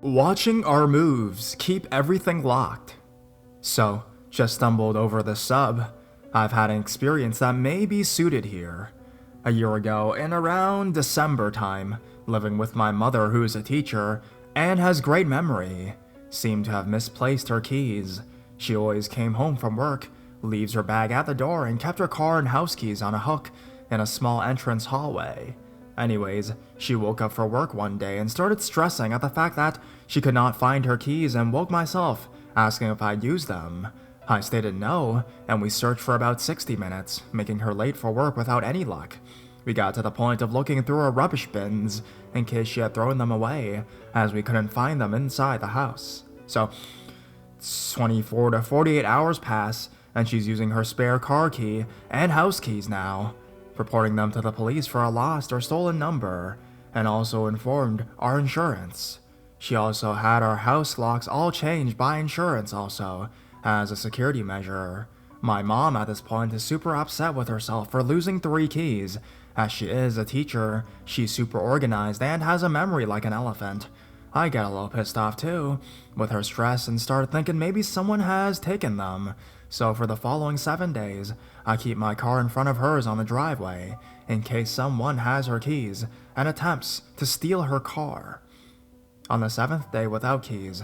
Watching our moves keep everything locked. So, just stumbled over the sub. I've had an experience that may be suited here. A year ago, in around December time, living with my mother who is a teacher and has great memory, seemed to have misplaced her keys. She always came home from work, leaves her bag at the door, and kept her car and house keys on a hook in a small entrance hallway. Anyways, she woke up for work one day and started stressing at the fact that she could not find her keys and woke myself, asking if I'd use them. I stated no, and we searched for about 60 minutes, making her late for work without any luck. We got to the point of looking through her rubbish bins in case she had thrown them away, as we couldn't find them inside the house. So, 24 to 48 hours pass, and she's using her spare car key and house keys now, reporting them to the police for a lost or stolen number, and also informed our insurance. She also had our house locks all changed by insurance also, as a security measure. My mom at this point is super upset with herself for losing 3 keys. As she is a teacher, she's super organized and has a memory like an elephant. I get a little pissed off too, with her stress, and start thinking maybe someone has taken them. So for the following 7 days, I keep my car in front of hers on the driveway, in case someone has her keys and attempts to steal her car. On the 7th day without keys,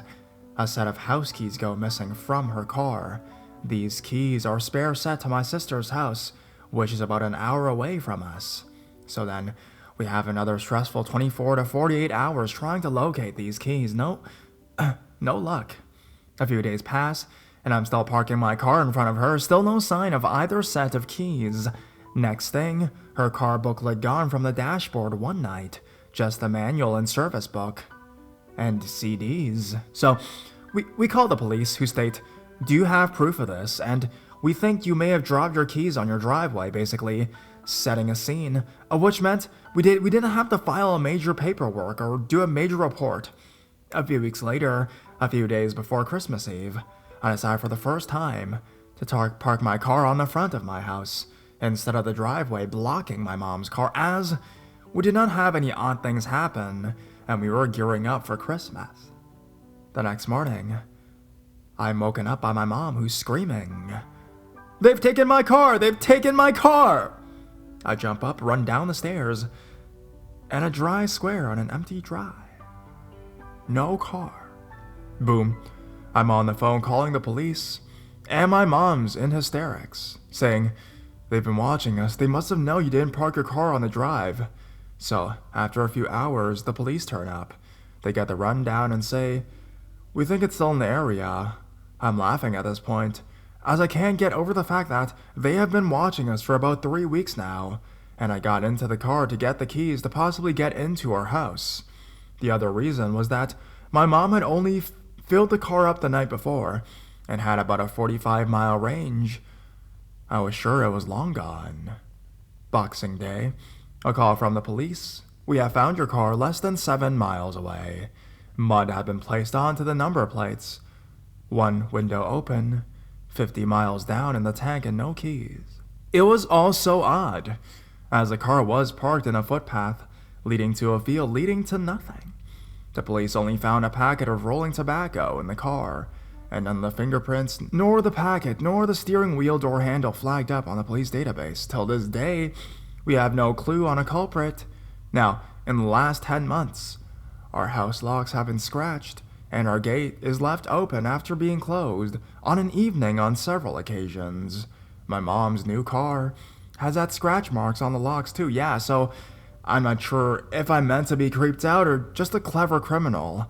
a set of house keys go missing from her car. These keys are spare set to my sister's house, which is about an hour away from us. So then, we have another stressful 24 to 48 hours trying to locate these keys. No luck. A few days pass, and I'm still parking my car in front of her, still no sign of either set of keys. Next thing, her car booklet gone from the dashboard one night, just the manual and service book. And CDs. So, we call the police, who state, "Do you have proof of this? And we think you may have dropped your keys on your driveway," basically setting a scene, which meant we didn't have to file a major paperwork or do a major report. A few weeks later, a few days before Christmas Eve, I decided for the first time to park my car on the front of my house, instead of the driveway blocking my mom's car, as we did not have any odd things happen, and we were gearing up for Christmas. The next morning, I'm woken up by my mom, who's screaming, "They've taken my car! They've taken my car!" I jump up, run down the stairs, and a dry square on an empty drive. No car. Boom. I'm on the phone calling the police, and my mom's in hysterics, saying, "They've been watching us. They must have known you didn't park your car on the drive." So, after a few hours, the police turn up. They get the rundown and say, "We think it's still in the area." I'm laughing at this point, as I can't get over the fact that they have been watching us for about 3 weeks now, and I got into the car to get the keys to possibly get into our house. The other reason was that my mom had only filled the car up the night before, and had about a 45-mile range. I was sure it was long gone. Boxing Day. A call from the police. "We have found your car less than 7 miles away. Mud had been placed onto the number plates. One window open, 50 miles down in the tank, and no keys." It was all so odd, as the car was parked in a footpath leading to a field leading to nothing. The police only found a packet of rolling tobacco in the car, and none of the fingerprints, nor the packet, nor the steering wheel door handle flagged up on the police database. Till this day, we have no clue on a culprit. Now, in the last 10 months, our house locks have been scratched, and our gate is left open after being closed on an evening on several occasions. My mom's new car has had scratch marks on the locks too, yeah, so I'm not sure if I'm meant to be creeped out or just a clever criminal.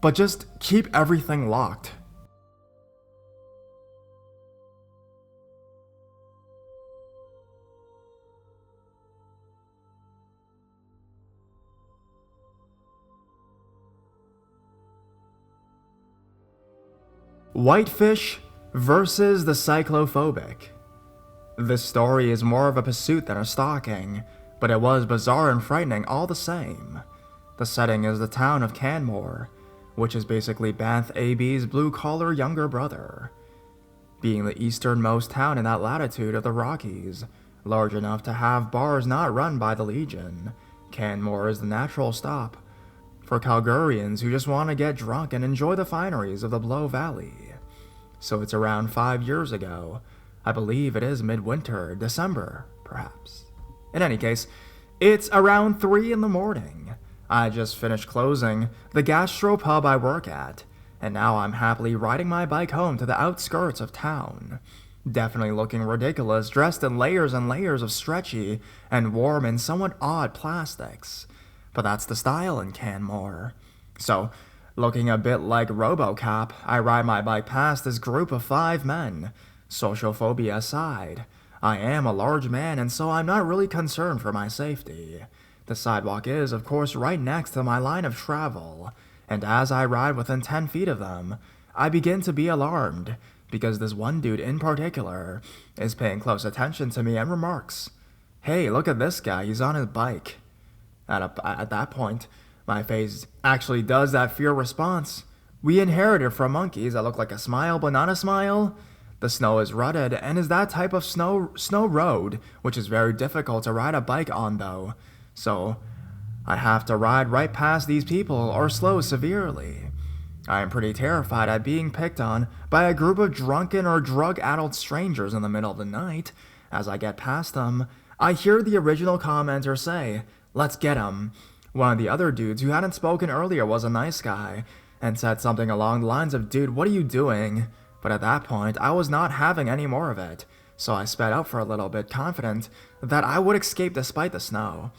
But just keep everything locked. Whitefish versus the cyclophobic. This story is more of a pursuit than a stalking, but it was bizarre and frightening all the same. The setting is the town of Canmore, which is basically Bath AB's blue-collar younger brother. Being the easternmost town in that latitude of the Rockies, large enough to have bars not run by the Legion, Canmore is the natural stop for Calgarians who just want to get drunk and enjoy the fineries of the Blow Valley. So it's around 5 years ago. I believe it is midwinter, December, perhaps. In any case, it's around 3 in the morning. I just finished closing the gastropub I work at, and now I'm happily riding my bike home to the outskirts of town. Definitely looking ridiculous, dressed in layers and layers of stretchy and warm and somewhat odd plastics. But that's the style in Canmore. So, looking a bit like RoboCop, I ride my bike past this group of 5 men. Social phobia aside, I am a large man, and so I'm not really concerned for my safety. The sidewalk is, of course, right next to my line of travel, and as I ride within 10 feet of them, I begin to be alarmed, because this one dude in particular is paying close attention to me and remarks, "Hey, look at this guy, he's on his bike." At that point, my face actually does that fear response. We inherited from monkeys that look like a smile but not a smile. The snow is rutted and is that type of snow road, which is very difficult to ride a bike on though. So I have to ride right past these people or slow severely. I am pretty terrified at being picked on by a group of drunken or drug-addled strangers in the middle of the night. As I get past them, I hear the original commenter say, "Let's get him." One of the other dudes who hadn't spoken earlier was a nice guy and said something along the lines of, "Dude, what are you doing?" But at that point, I was not having any more of it, so I sped up for a little bit, confident that I would escape despite the snow.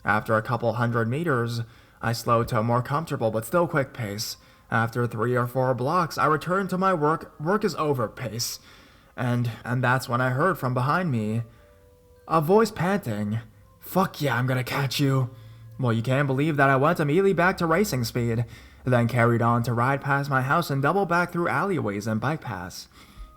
After a couple 100 meters, I slowed to a more comfortable but still quick pace. After 3 or 4 blocks, I returned to my work is over pace. And that's when I heard from behind me a voice panting, "Fuck yeah, I'm gonna catch you." Well, you can't believe that I went immediately back to racing speed, then carried on to ride past my house and double back through alleyways and bike paths.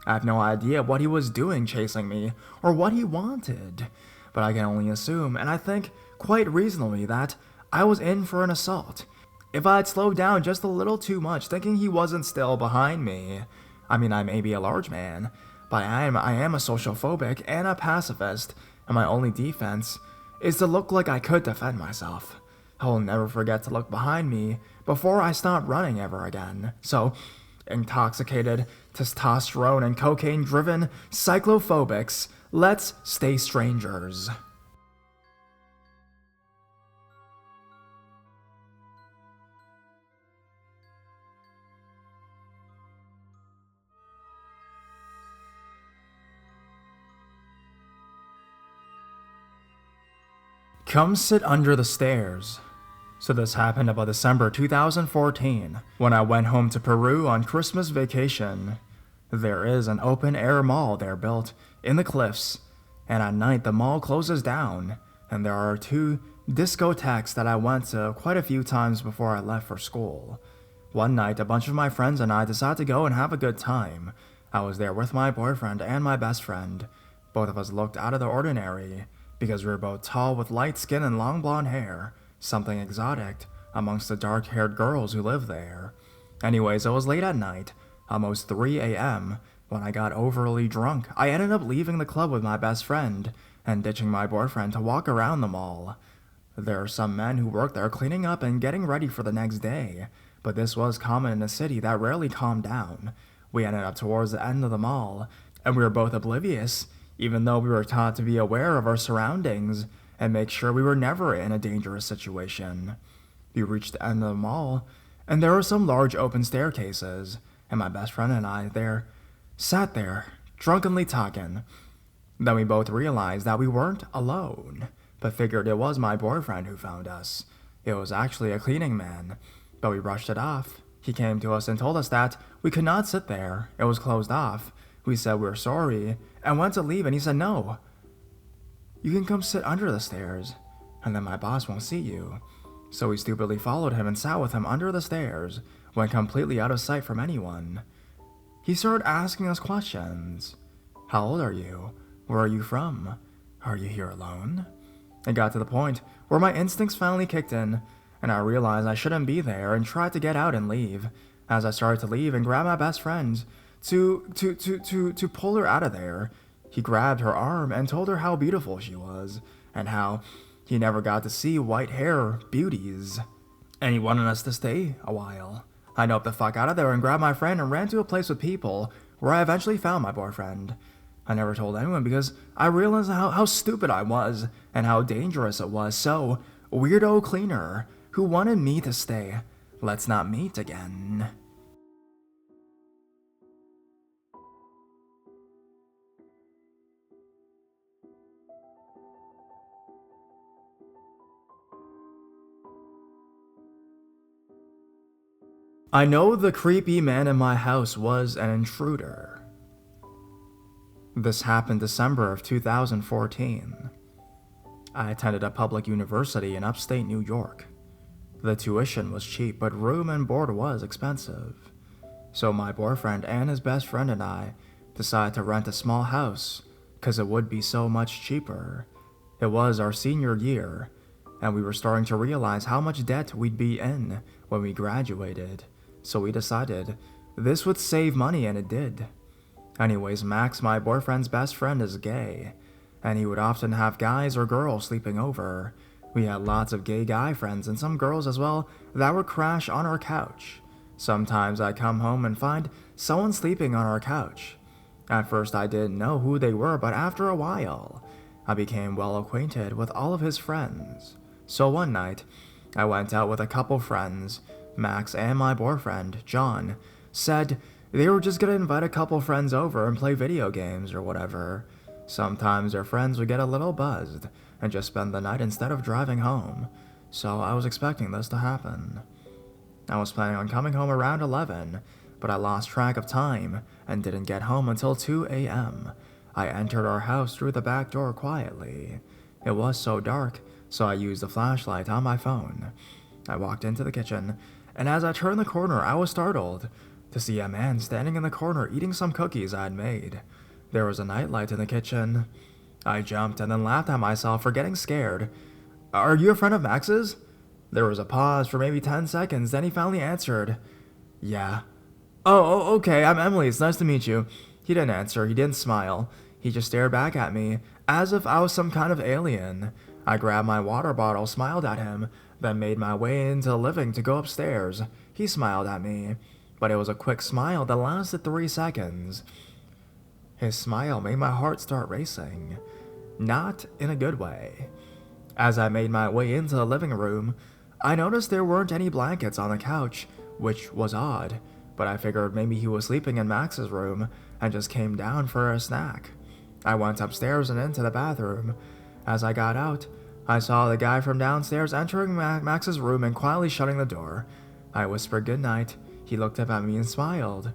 I have no idea what he was doing chasing me, or what he wanted, but I can only assume, and I think quite reasonably, that I was in for an assault. If I had slowed down just a little too much, thinking he wasn't still behind me. I mean, I may be a large man, but I am a social phobic and a pacifist, and my only defense is to look like I could defend myself. I will never forget to look behind me before I stop running ever again. So, intoxicated, testosterone and cocaine-driven cyclophobics, let's stay strangers. Come sit under the stairs. So this happened about December 2014, when I went home to Peru on Christmas vacation. There is an open-air mall there built in the cliffs, and at night the mall closes down, and there are 2 discotheques that I went to quite a few times before I left for school. One night, a bunch of my friends and I decided to go and have a good time. I was there with my boyfriend and my best friend. Both of us looked out of the ordinary, because we were both tall with light skin and long blonde hair, something exotic amongst the dark-haired girls who lived there. Anyways, it was late at night, almost 3 a.m., when I got overly drunk. I ended up leaving the club with my best friend and ditching my boyfriend to walk around the mall. There are some men who work there cleaning up and getting ready for the next day, but this was common in a city that rarely calmed down. We ended up towards the end of the mall, and we were both oblivious, even though we were taught to be aware of our surroundings and make sure we were never in a dangerous situation. We reached the end of the mall, and there were some large open staircases, and my best friend and I sat there, drunkenly talking. Then we both realized that we weren't alone, but figured it was my boyfriend who found us. It was actually a cleaning man, but we brushed it off. He came to us and told us that we could not sit there, it was closed off. We said we were sorry, and went to leave, and he said, "No, you can come sit under the stairs, and then my boss won't see you." So we stupidly followed him and sat with him under the stairs, went completely out of sight from anyone. He started asking us questions. "How old are you? Where are you from? Are you here alone?" It got to the point where my instincts finally kicked in, and I realized I shouldn't be there and tried to get out and leave. As I started to leave and grab my best friend to pull her out of there, he grabbed her arm and told her how beautiful she was, and how he never got to see white hair beauties. and he wanted us to stay a while. I noped the fuck out of there and grabbed my friend and ran to a place with people where I eventually found my boyfriend. I never told anyone because I realized how stupid I was and how dangerous it was. So, weirdo cleaner who wanted me to stay. Let's not meet again. I know the creepy man in my house was an intruder. This happened December of 2014. I attended a public university in upstate New York. The tuition was cheap, but room and board was expensive. So my boyfriend and his best friend and I decided to rent a small house because it would be so much cheaper. It was our senior year, and we were starting to realize how much debt we'd be in when we graduated. So we decided this would save money, and it did. Anyways, Max, my boyfriend's best friend, is gay, and he would often have guys or girls sleeping over. We had lots of gay guy friends and some girls as well that would crash on our couch. Sometimes I'd come home and find someone sleeping on our couch. At first I didn't know who they were, but after a while, I became well acquainted with all of his friends. So one night, I went out with a couple friends. Max and my boyfriend, John, said they were just gonna invite a couple friends over and play video games or whatever. Sometimes their friends would get a little buzzed and just spend the night instead of driving home, so I was expecting this to happen. I was planning on coming home around 11, but I lost track of time and didn't get home until 2 a.m. I entered our house through the back door quietly. It was so dark, so I used a flashlight on my phone. I walked into the kitchen, and as I turned the corner, I was startled to see a man standing in the corner eating some cookies I'd made. There was a nightlight in the kitchen. I jumped and then laughed at myself for getting scared. "Are you a friend of Max's?" There was a pause for maybe 10 seconds, then he finally answered, "Yeah." Oh, okay, I'm Emily, it's nice to meet you." He didn't answer, he didn't smile. He just stared back at me, as if I was some kind of alien. I grabbed my water bottle, smiled at him, then made my way into the living to go upstairs. He smiled at me, but it was a quick smile that lasted 3 seconds. His smile made my heart start racing, not in a good way. As I made my way into the living room, I noticed there weren't any blankets on the couch, which was odd, but I figured maybe he was sleeping in Max's room and just came down for a snack. I went upstairs and into the bathroom. As I got out, I saw the guy from downstairs entering Max's room and quietly shutting the door. I whispered goodnight. He looked up at me and smiled.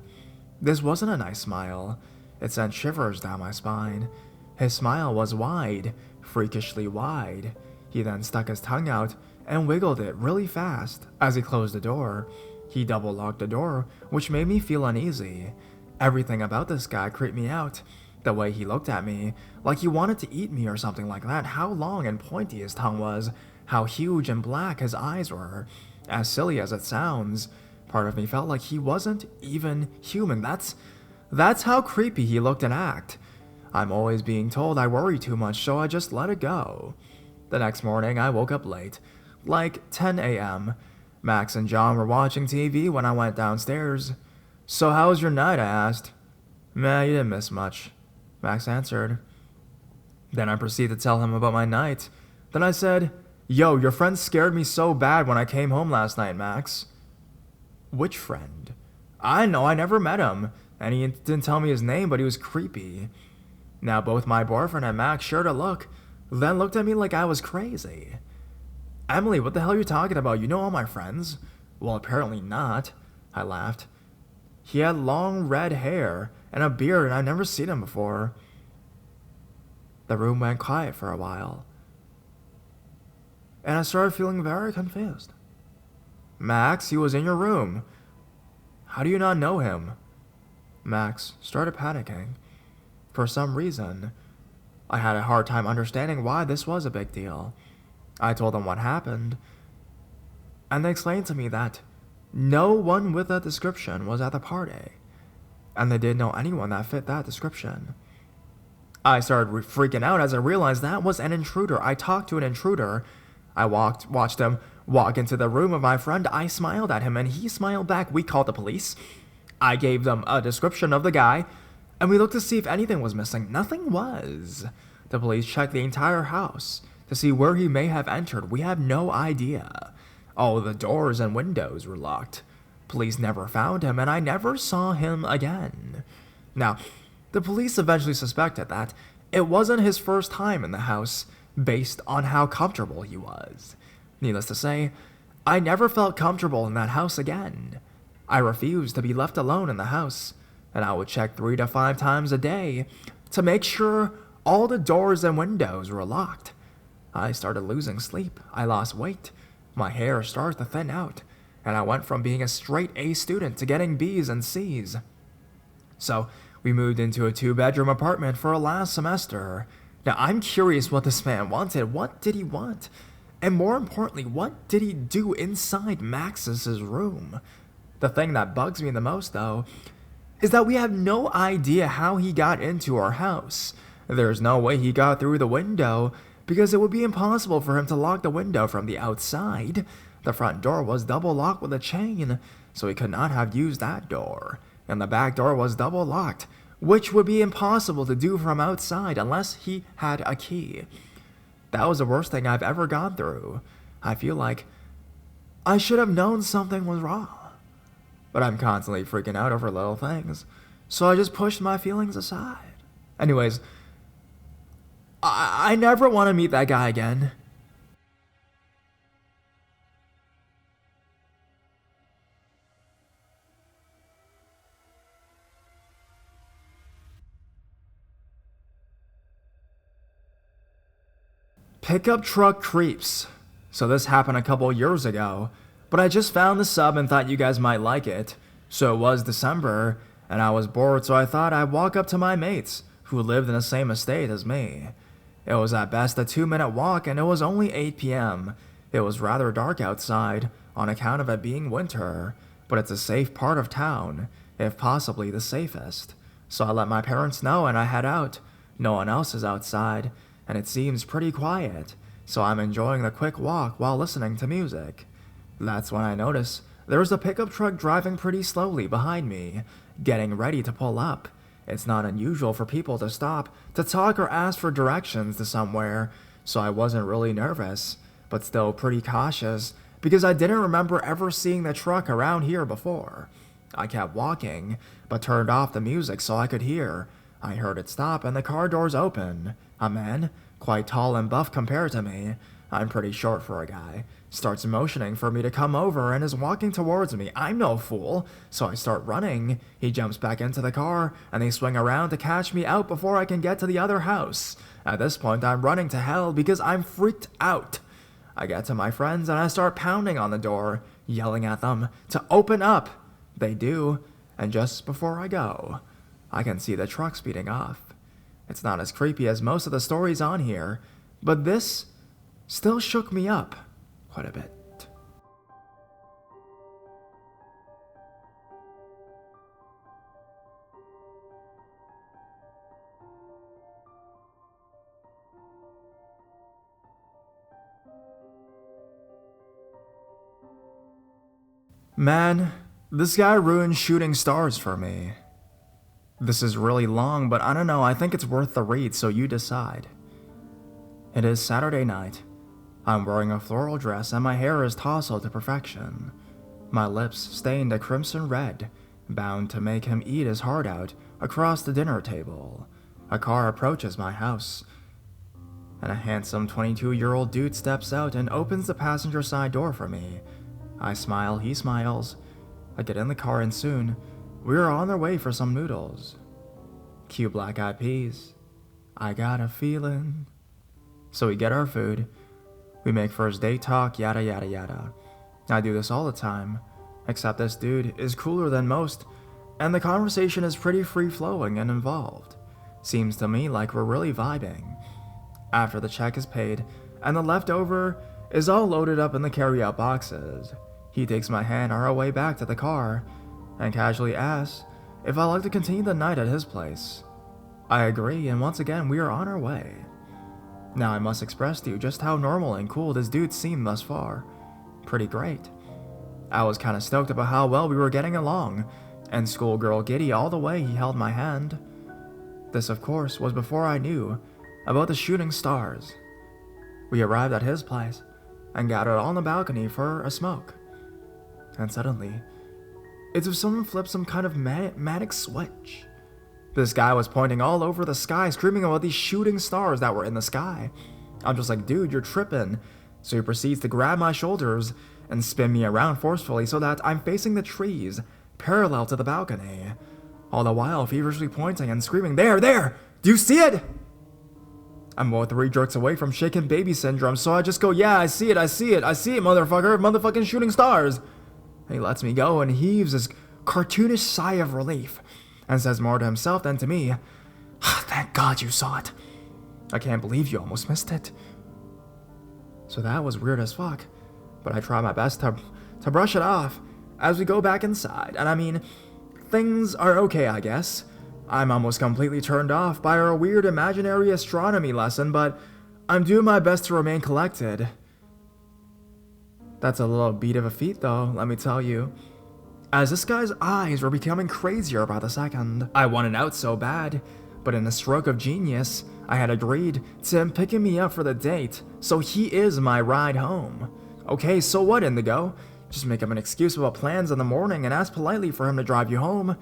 This wasn't a nice smile. It sent shivers down my spine. His smile was wide, freakishly wide. He then stuck his tongue out and wiggled it really fast. As he closed the door, he double-locked the door, which made me feel uneasy. Everything about this guy creeped me out. The way he looked at me, like he wanted to eat me or something like that. How long and pointy his tongue was. How huge and black his eyes were. As silly as it sounds, part of me felt like he wasn't even human. That's how creepy he looked and acted. I'm always being told I worry too much, so I just let it go. The next morning, I woke up late, like 10 a.m. Max and John were watching TV when I went downstairs. "So how was your night?" I asked. "Meh, you didn't miss much," Max answered. Then I proceeded to tell him about my night. Then I said, "Yo, your friend scared me so bad when I came home last night, Max." "Which friend?" "I know, I never met him, and he didn't tell me his name, but he was creepy." Now both my boyfriend and Max shared a look, then looked at me like I was crazy. "Emily, what the hell are you talking about? You know all my friends." "Well, apparently not," I laughed. "He had long red hair and a beard, and I've never seen him before." The room went quiet for a while, and I started feeling very confused. "Max, he was in your room. How do you not know him?" Max started panicking. For some reason, I had a hard time understanding why this was a big deal. I told them what happened, and they explained to me that no one with that description was at the party, and they didn't know anyone that fit that description. I started freaking out as I realized that was an intruder. I talked to an intruder. I watched him walk into the room of my friend. I smiled at him and he smiled back. We called the police. I gave them a description of the guy, and we looked to see if anything was missing. Nothing was. The police checked the entire house to see where he may have entered. We have no idea. All the doors and windows were locked. Police never found him, and I never saw him again. Now, the police eventually suspected that it wasn't his first time in the house, based on how comfortable he was. Needless to say, I never felt comfortable in that house again. I refused to be left alone in the house, and I would check 3 to 5 times a day to make sure all the doors and windows were locked. I started losing sleep. I lost weight. My hair started to thin out, and I went from being a straight A student to getting B's and C's. So, we moved into a 2-bedroom apartment for our last semester. Now, I'm curious what this man wanted. What did he want? And more importantly, what did he do inside Max's room? The thing that bugs me the most, though, is that we have no idea how he got into our house. There's no way he got through the window, because it would be impossible for him to lock the window from the outside. The front door was double locked with a chain, so he could not have used that door. And the back door was double locked, which would be impossible to do from outside unless he had a key. That was the worst thing I've ever gone through. I feel like I should have known something was wrong. But I'm constantly freaking out over little things, so I just pushed my feelings aside. Anyways, I never want to meet that guy again. Pickup truck creeps. So this happened a couple years ago, but I just found the sub and thought you guys might like it. So it was December, and I was bored, so I thought I'd walk up to my mates, who lived in the same estate as me. It was at best a 2-minute walk, and it was only 8 p.m. It was rather dark outside, on account of it being winter, but it's a safe part of town, if possibly the safest. So I let my parents know and I head out. No one else is outside, and it seems pretty quiet, so I'm enjoying the quick walk while listening to music. That's when I notice there's a pickup truck driving pretty slowly behind me, getting ready to pull up. It's not unusual for people to stop to talk or ask for directions to somewhere, so I wasn't really nervous, but still pretty cautious because I didn't remember ever seeing the truck around here before. I kept walking, but turned off the music so I could hear. I heard it stop and the car doors open. A man, quite tall and buff compared to me, I'm pretty short for a guy, starts motioning for me to come over and is walking towards me. I'm no fool, so I start running. He jumps back into the car, and they swing around to catch me out before I can get to the other house. At this point, I'm running to hell because I'm freaked out. I get to my friends and I start pounding on the door, yelling at them to open up. They do, and just before I go, I can see the truck speeding off. It's not as creepy as most of the stories on here, but this still shook me up quite a bit. Man, this guy ruined shooting stars for me. This is really long, but I don't know, I think it's worth the read, so you decide. It is Saturday night. I'm wearing a floral dress and my hair is tousled to perfection. My lips stained a crimson red, bound to make him eat his heart out across the dinner table. A car approaches my house, and a handsome 22-year-old dude steps out and opens the passenger side door for me. I smile, he smiles. I get in the car and soon, we are on our way for some noodles. Cue black-eyed peas. I got a feeling. So we get our food. We make first date talk, yada yada yada. I do this all the time, except this dude is cooler than most, and the conversation is pretty free-flowing and involved. Seems to me like we're really vibing. After the check is paid, and the leftover is all loaded up in the carry-out boxes, he takes my hand on our way back to the car, and casually asks if I'd like to continue the night at his place. I agree, and once again we are on our way. Now I must express to you just how normal and cool this dude seemed thus far. pretty great. I was kinda stoked about how well we were getting along, and schoolgirl giddy all the way he held my hand. This, of course, was before I knew about the shooting stars. We arrived at his place and gathered on the balcony for a smoke. And suddenly, it's as if someone flipped some kind of manic switch. This guy was pointing all over the sky, screaming about these shooting stars that were in the sky. I'm just like, dude, you're tripping. So he proceeds to grab my shoulders and spin me around forcefully so that I'm facing the trees, parallel to the balcony. All the while feverishly pointing and screaming, there, do you see it? I'm about 3 jerks away from shaken baby syndrome, so I just go, yeah, I see it, motherfucker, motherfucking shooting stars. He lets me go and heaves his cartoonish sigh of relief and says more to himself than to me. Thank God you saw it. I can't believe you almost missed it. So that was weird as fuck, but I try my best to brush it off as we go back inside. And I mean, things are okay, I guess. I'm almost completely turned off by our weird imaginary astronomy lesson, but I'm doing my best to remain collected. That's a little beat of a feat though, let me tell you. As this guy's eyes were becoming crazier by the second. I wanted out so bad, but in a stroke of genius, I had agreed to him picking me up for the date, so he is my ride home. Okay, so what, Indigo? Just make up an excuse about plans in the morning and ask politely for him to drive you home.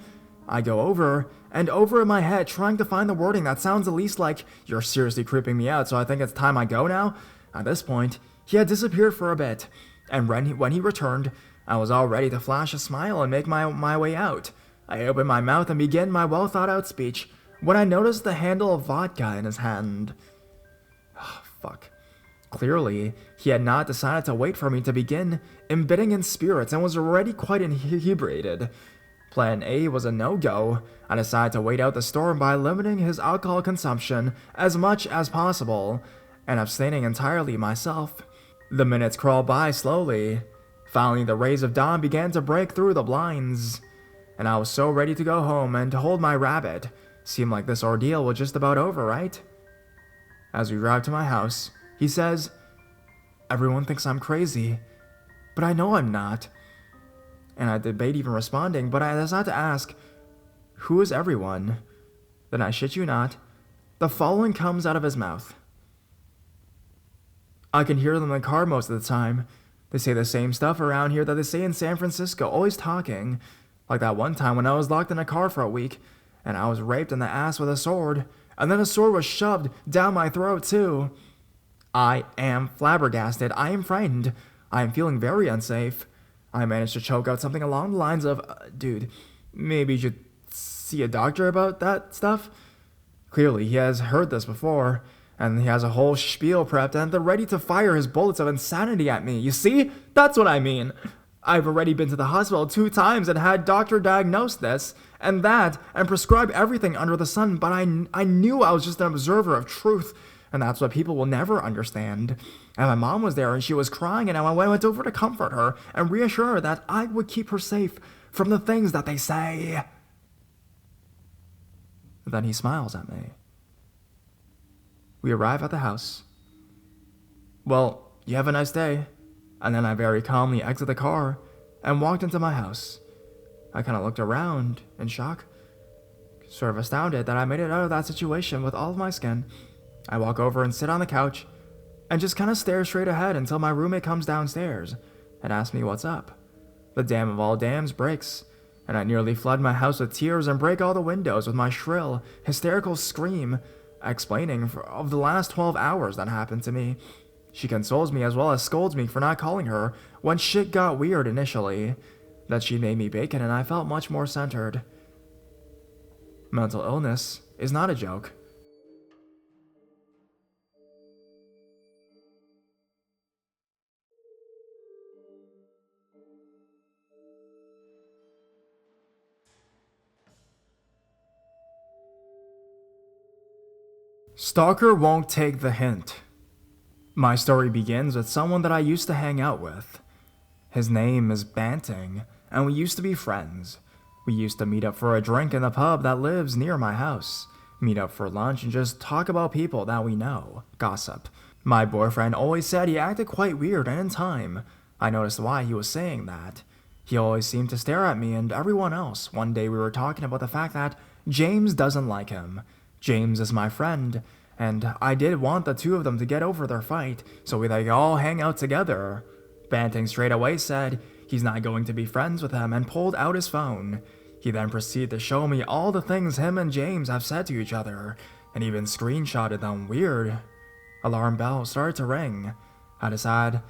I go over and over in my head trying to find the wording that sounds at least like, you're seriously creeping me out, so I think it's time I go now? At this point, he had disappeared for a bit, and when he returned, I was all ready to flash a smile and make my way out. I opened my mouth and began my well-thought-out speech when I noticed the handle of vodka in his hand. Oh, fuck. Clearly, he had not decided to wait for me to begin imbibing in spirits and was already quite inebriated. Plan A was a no-go. I decided to wait out the storm by limiting his alcohol consumption as much as possible and abstaining entirely myself. The minutes crawled by slowly. Finally, the rays of dawn began to break through the blinds, and I was so ready to go home and to hold my rabbit. Seemed like this ordeal was just about over, right? As we drive to my house, he says, everyone thinks I'm crazy, but I know I'm not. And I debate even responding, but I decided to ask, who is everyone? Then I shit you not, the following comes out of his mouth. I can hear them in the car most of the time. They say the same stuff around here that they say in San Francisco, always talking. Like that one time when I was locked in a car for a week, and I was raped in the ass with a sword, and then a sword was shoved down my throat too. I am flabbergasted. I am frightened. I am feeling very unsafe. I managed to choke out something along the lines of, dude, maybe you should see a doctor about that stuff? Clearly, he has heard this before, and he has a whole spiel prepped and they're ready to fire his bullets of insanity at me. You see? That's what I mean. I've already been to the hospital 2 times and had doctor diagnose this and that and prescribe everything under the sun, but I knew I was just an observer of truth, and that's what people will never understand. And my mom was there and she was crying, and I went over to comfort her and reassure her that I would keep her safe from the things that they say. Then he smiles at me. We arrive at the house. Well, you have a nice day. And then I very calmly exit the car and walked into my house. I kind of looked around in shock, sort of astounded that I made it out of that situation with all of my skin. I walk over and sit on the couch and just kind of stare straight ahead until my roommate comes downstairs and asks me what's up. The dam of all dams breaks, and I nearly flood my house with tears and break all the windows with my shrill, hysterical scream, explaining of the last 12 hours that happened to me. She consoles me as well as scolds me for not calling her when shit got weird initially. That she made me bacon and I felt much more centered. Mental illness is not a joke. Stalker won't take the hint. My story begins with someone that I used to hang out with. His name is Banting, and we used to be friends. We used to meet up for a drink in the pub that lives near my house, meet up for lunch and just talk about people that we know, gossip. My boyfriend always said he acted quite weird, and in time, I noticed why he was saying that. He always seemed to stare at me and everyone else. One day we were talking about the fact that James doesn't like him. James is my friend, and I did want the two of them to get over their fight so we could all hang out together. Banting straight away said he's not going to be friends with him and pulled out his phone. He then proceeded to show me all the things him and James have said to each other, and even screenshotted them. Weird. Alarm bell started to ring. I decided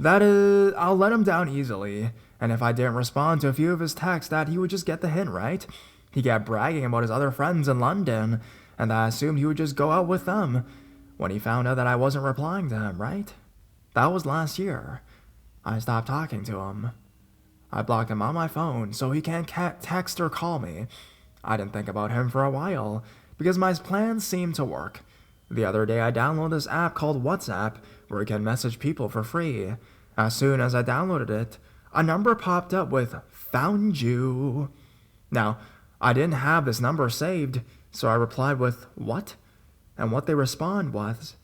I'll let him down easily, and if I didn't respond to a few of his texts that he would just get the hint, right? He kept bragging about his other friends in London, and I assumed he would just go out with them when he found out that I wasn't replying to him, right? That was last year. I stopped talking to him. I blocked him on my phone so he can't text or call me. I didn't think about him for a while because my plans seemed to work. The other day I downloaded this app called WhatsApp where you can message people for free. As soon as I downloaded it, a number popped up with "Found you." Now, I didn't have this number saved, so I replied with "What?" And what they respond was,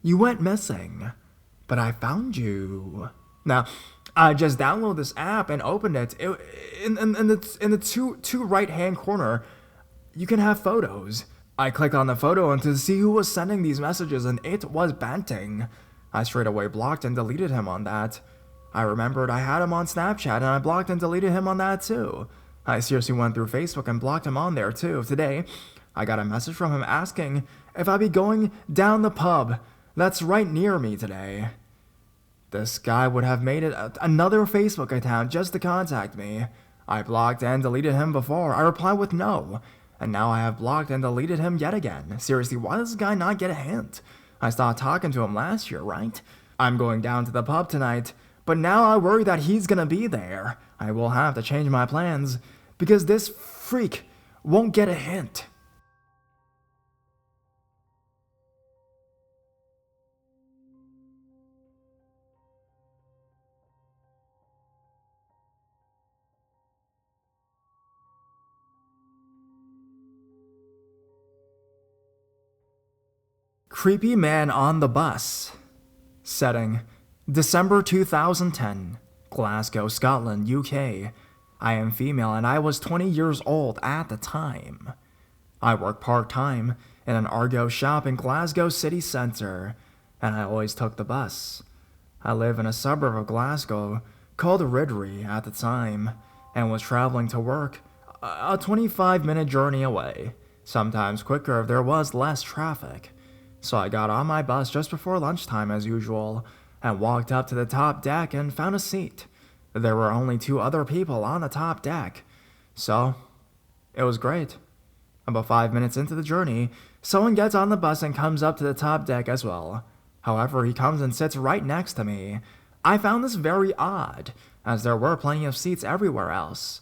"You went missing, but I found you." Now, I just downloaded this app and opened it. In the two right-hand corner, you can have photos. I clicked on the photo and to see who was sending these messages, and it was Banting. I straight away blocked and deleted him on that. I remembered I had him on Snapchat and I blocked and deleted him on that too. I seriously went through Facebook and blocked him on there too. Today, I got a message from him asking if I'd be going down the pub that's right near me today. This guy would have made it another Facebook account just to contact me. I blocked and deleted him before. I replied with no. And now I have blocked and deleted him yet again. Seriously, why does this guy not get a hint? I stopped talking to him last year, right? I'm going down to the pub tonight, but now I worry that he's gonna be there. I will have to change my plans because this freak won't get a hint. Creepy man on the bus. Setting: December 2010, Glasgow, Scotland, UK. I am female and I was 20 years old at the time. I work part-time in an Argo shop in Glasgow city centre, and I always took the bus. I live in a suburb of Glasgow called Ridley at the time, and was traveling to work a 25-minute journey away, sometimes quicker if there was less traffic. So I got on my bus just before lunchtime as usual, and walked up to the top deck and found a seat. There were only 2 other people on the top deck, so it was great. About 5 minutes into the journey, someone gets on the bus and comes up to the top deck as well. However, he comes and sits right next to me. I found this very odd, as there were plenty of seats everywhere else.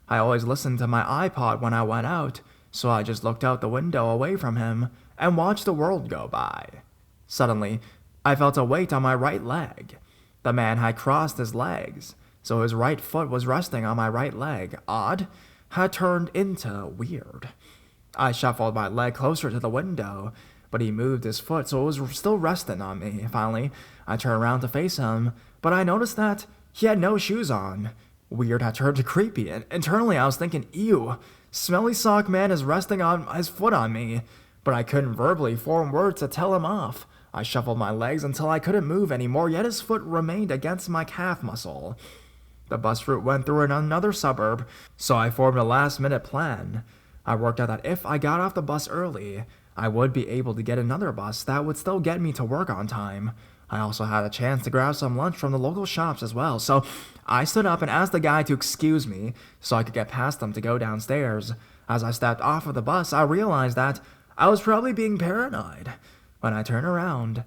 I always listened to my iPod when I went out, so I just looked out the window away from him and watched the world go by. Suddenly, I felt a weight on my right leg. The man had crossed his legs, so his right foot was resting on my right leg. Odd had turned into weird. I shuffled my leg closer to the window, but he moved his foot so it was still resting on me. Finally, I turned around to face him, but I noticed that he had no shoes on. Weird had turned to creepy, and internally I was thinking, ew, smelly sock man is resting on his foot on me. But I couldn't verbally form words to tell him off. I shuffled my legs until I couldn't move anymore, yet his foot remained against my calf muscle. The bus route went through another suburb, so I formed a last-minute plan. I worked out that if I got off the bus early, I would be able to get another bus that would still get me to work on time. I also had a chance to grab some lunch from the local shops as well, so I stood up and asked the guy to excuse me so I could get past him to go downstairs. As I stepped off of the bus, I realized that I was probably being paranoid. When I turned around,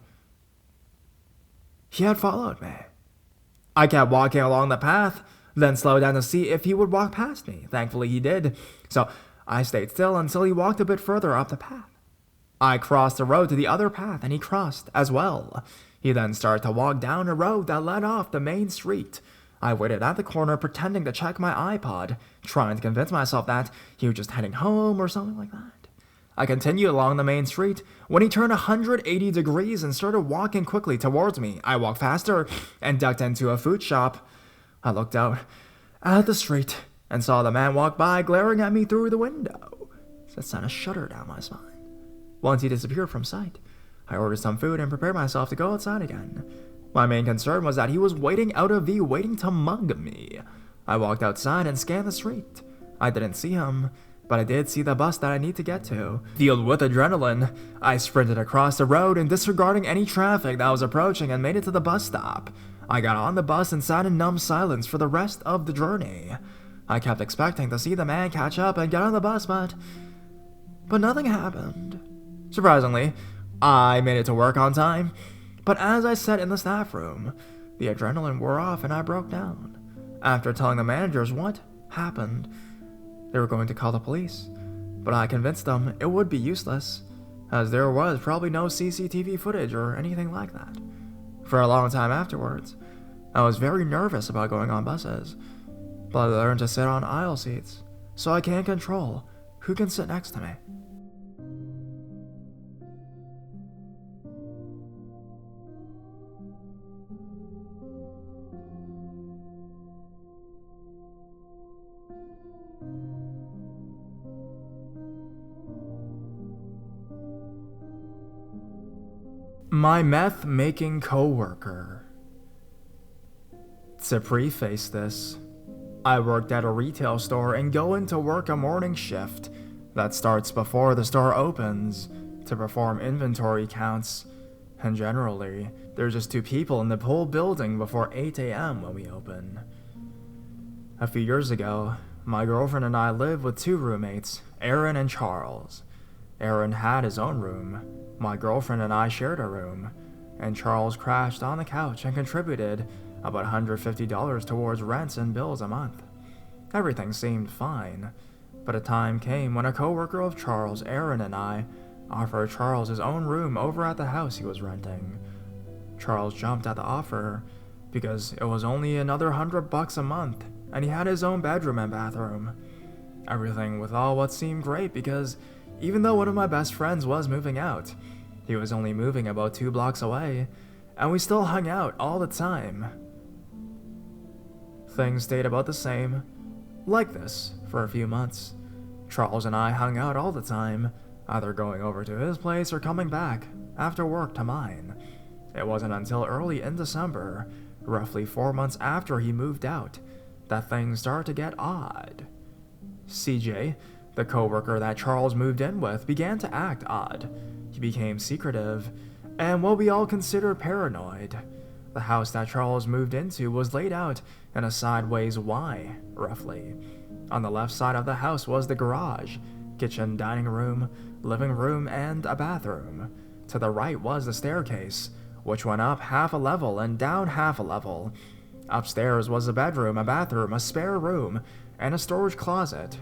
he had followed me. I kept walking along the path, then slowed down to see if he would walk past me. Thankfully, he did, so I stayed still until he walked a bit further up the path. I crossed the road to the other path, and he crossed as well. He then started to walk down a road that led off the main street. I waited at the corner pretending to check my iPod, trying to convince myself that he was just heading home or something like that. I continued along the main street when he turned 180 degrees and started walking quickly towards me. I walked faster and ducked into a food shop. I looked out at the street and saw the man walk by, glaring at me through the window. That sent a shudder down my spine. Once he disappeared from sight, I ordered some food and prepared myself to go outside again. My main concern was that he was waiting out of view, waiting to mug me. I walked outside and scanned the street. I didn't see him, but I did see the bus that I need to get to. Filled with adrenaline, I sprinted across the road and disregarding any traffic that was approaching and made it to the bus stop. I got on the bus and sat in numb silence for the rest of the journey. I kept expecting to see the man catch up and get on the bus, but nothing happened. Surprisingly, I made it to work on time, but as I sat in the staff room, the adrenaline wore off and I broke down. After telling the managers what happened, they were going to call the police, but I convinced them it would be useless, as there was probably no CCTV footage or anything like that. For a long time afterwards, I was very nervous about going on buses, but I learned to sit on aisle seats, so I can't control who can sit next to me. My meth-making coworker. To preface this, I worked at a retail store and go into work a morning shift that starts before the store opens to perform inventory counts, and generally, there's just 2 people in the whole building before 8 a.m. when we open. A few years ago, my girlfriend and I lived with 2 roommates, Aaron and Charles. Aaron had his own room. My girlfriend and I shared a room, and Charles crashed on the couch and contributed about $150 towards rents and bills a month. Everything seemed fine, but a time came when a coworker of Charles, Aaron, and I offered Charles his own room over at the house he was renting. Charles jumped at the offer because it was only another $100 a month, and he had his own bedroom and bathroom. Everything with all what seemed great because even though one of my best friends was moving out, he was only moving about 2 blocks away, and we still hung out all the time. Things stayed about the same, like this, for a few months. Charles and I hung out all the time, either going over to his place or coming back after work to mine. It wasn't until early in December, roughly 4 months after he moved out, that things started to get odd. CJ, the coworker that Charles moved in with, began to act odd. He became secretive, and what we all considered paranoid. The house that Charles moved into was laid out in a sideways Y, roughly. On the left side of the house was the garage, kitchen, dining room, living room, and a bathroom. To the right was the staircase, which went up half a level and down half a level. Upstairs was a bedroom, a bathroom, a spare room, and a storage closet.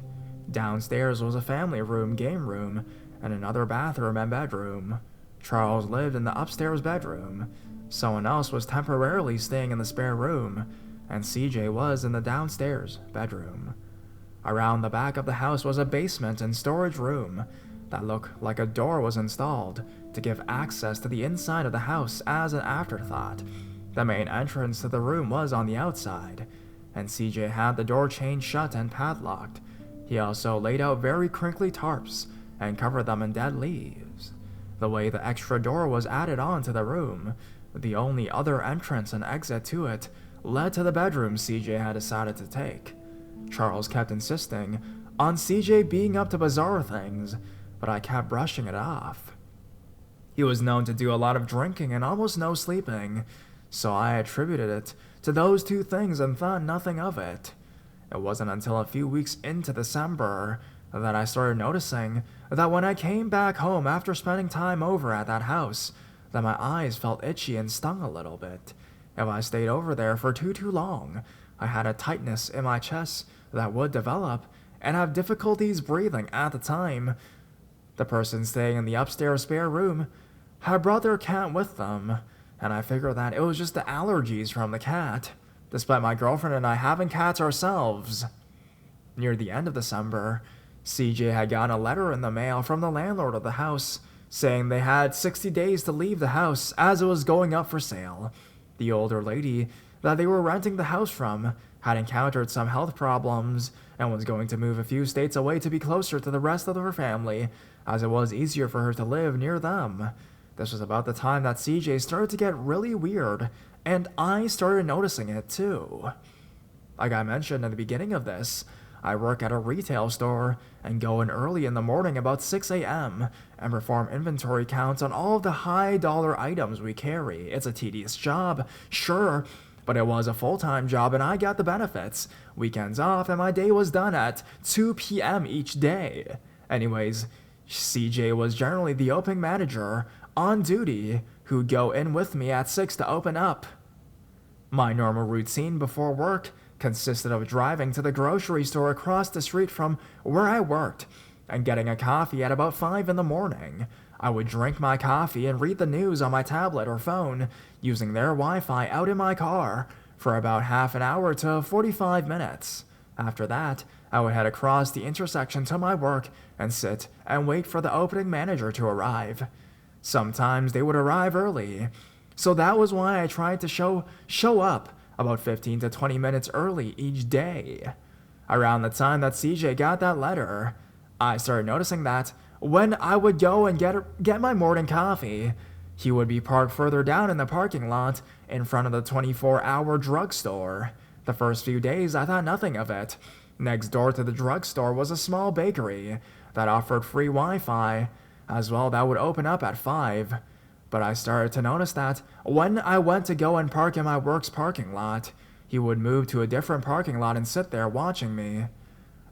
Downstairs was a family room, game room, and another bathroom and bedroom. Charles lived in the upstairs bedroom. Someone else was temporarily staying in the spare room, and CJ was in the downstairs bedroom. Around the back of the house was a basement and storage room that looked like a door was installed to give access to the inside of the house as an afterthought. The main entrance to the room was on the outside, and CJ had the door chained shut and padlocked. He also laid out very crinkly tarps and covered them in dead leaves. The way the extra door was added on to the room, the only other entrance and exit to it, led to the bedroom CJ had decided to take. Charles kept insisting on CJ being up to bizarre things, but I kept brushing it off. He was known to do a lot of drinking and almost no sleeping, so I attributed it to those 2 things and thought nothing of it. It wasn't until a few weeks into December that I started noticing that when I came back home after spending time over at that house, that my eyes felt itchy and stung a little bit. If I stayed over there for too long, I had a tightness in my chest that would develop and have difficulties breathing at the time. The person staying in the upstairs spare room had brought their cat with them, and I figured that it was just the allergies from the cat, despite my girlfriend and I having cats ourselves. Near the end of December, CJ had gotten a letter in the mail from the landlord of the house saying they had 60 days to leave the house as it was going up for sale. The older lady that they were renting the house from had encountered some health problems and was going to move a few states away to be closer to the rest of her family, as it was easier for her to live near them. This was about the time that CJ started to get really weird, and I started noticing it too. Like I mentioned at the beginning of this, I work at a retail store and go in early in the morning about 6 a.m. and perform inventory counts on all of the high-dollar items we carry. It's a tedious job, sure, but it was a full-time job and I got the benefits. Weekends off and my day was done at 2 p.m. each day. Anyways, CJ was generally the opening manager on duty who'd go in with me at 6 to open up. My normal routine before work consisted of driving to the grocery store across the street from where I worked and getting a coffee at about 5 in the morning. I would drink my coffee and read the news on my tablet or phone using their Wi-Fi out in my car for about half an hour to 45 minutes. After that, I would head across the intersection to my work and sit and wait for the opening manager to arrive. Sometimes they would arrive early, so that was why I tried to show up about 15 to 20 minutes early each day. Around the time that CJ got that letter, I started noticing that when I would go and get my morning coffee, he would be parked further down in the parking lot in front of the 24-hour drugstore. The first few days, I thought nothing of it. Next door to the drugstore was a small bakery that offered free Wi-Fi as well that would open up at 5. But I started to notice that when I went to go and park in my work's parking lot, he would move to a different parking lot and sit there watching me.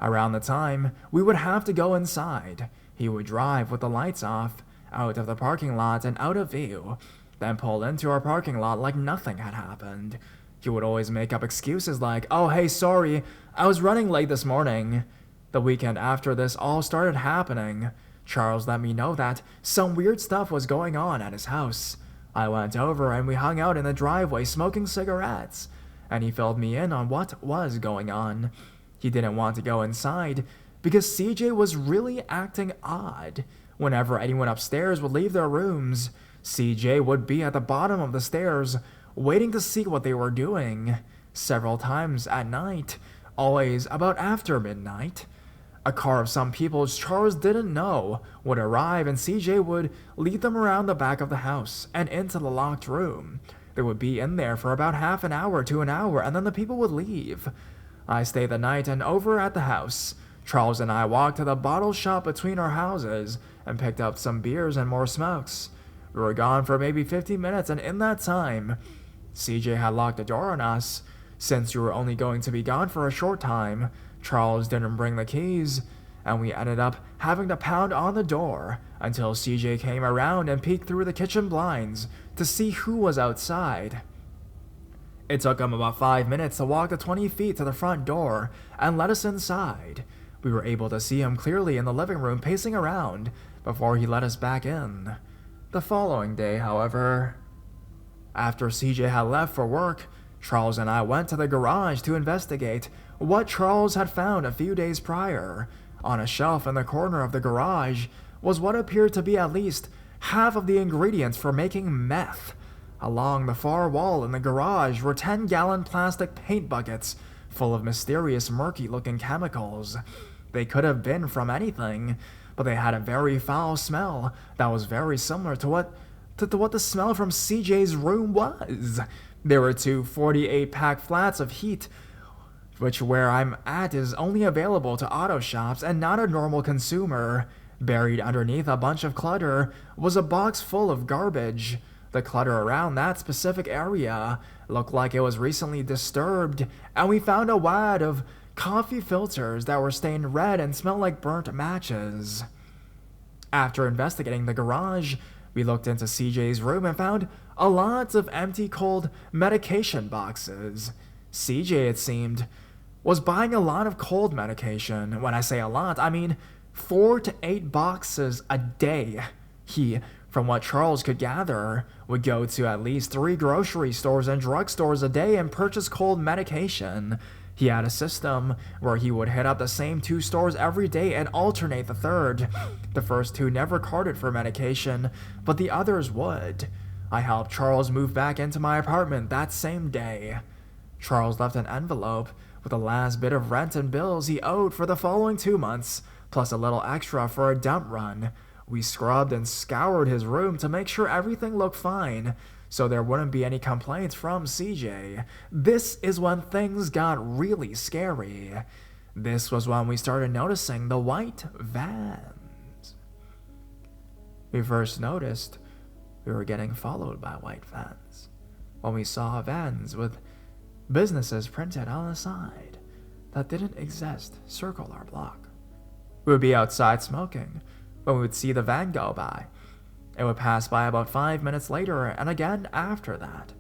Around the time we would have to go inside, he would drive with the lights off, out of the parking lot and out of view, then pull into our parking lot like nothing had happened. He would always make up excuses like, "Oh hey, sorry, I was running late this morning." The weekend after this all started happening, Charles let me know that some weird stuff was going on at his house. I went over and we hung out in the driveway smoking cigarettes, and he filled me in on what was going on. He didn't want to go inside because CJ was really acting odd. Whenever anyone upstairs would leave their rooms, CJ would be at the bottom of the stairs waiting to see what they were doing. Several times at night, always about after midnight, a car of some people Charles didn't know would arrive and CJ would lead them around the back of the house and into the locked room. They would be in there for about half an hour to an hour and then the people would leave. I stayed the night and over at the house, Charles and I walked to the bottle shop between our houses and picked up some beers and more smokes. We were gone for maybe 50 minutes and in that time, CJ had locked the door on us. Since we were only going to be gone for a short time, Charles didn't bring the keys, and we ended up having to pound on the door until CJ came around and peeked through the kitchen blinds to see who was outside. It took him about 5 minutes to walk the 20 feet to the front door and let us inside. We were able to see him clearly in the living room pacing around before he let us back in. The following day, however, after CJ had left for work, Charles and I went to the garage to investigate what Charles had found a few days prior. On a shelf in the corner of the garage was what appeared to be at least half of the ingredients for making meth. Along the far wall in the garage were 10-gallon plastic paint buckets full of mysterious murky-looking chemicals. They could have been from anything, but they had a very foul smell that was very similar to what the smell from CJ's room was. There were 2 48-pack flats of heat, which where I'm at is only available to auto shops and not a normal consumer. Buried underneath a bunch of clutter was a box full of garbage. The clutter around that specific area looked like it was recently disturbed, and we found a wad of coffee filters that were stained red and smelled like burnt matches. After investigating the garage, we looked into CJ's room and found a lot of empty cold medication boxes. CJ, it seemed, was buying a lot of cold medication. When I say a lot, I mean 4 to 8 boxes a day. He, from what Charles could gather, would go to at least 3 grocery stores and drugstores a day and purchase cold medication. He had a system where he would hit up the same 2 stores every day and alternate the third. The first 2 never carded for medication, but the others would. I helped Charles move back into my apartment that same day. Charles left an envelope with the last bit of rent and bills he owed for the following 2 months, plus a little extra for a dump run. We scrubbed and scoured his room to make sure everything looked fine, so there wouldn't be any complaints from CJ. This is when things got really scary. This was when we started noticing the white vans. We first noticed we were getting followed by white vans when we saw vans with businesses printed on the side that didn't exist circle our block. We would be outside smoking when we would see the van go by. It would pass by about 5 minutes later, and again after that.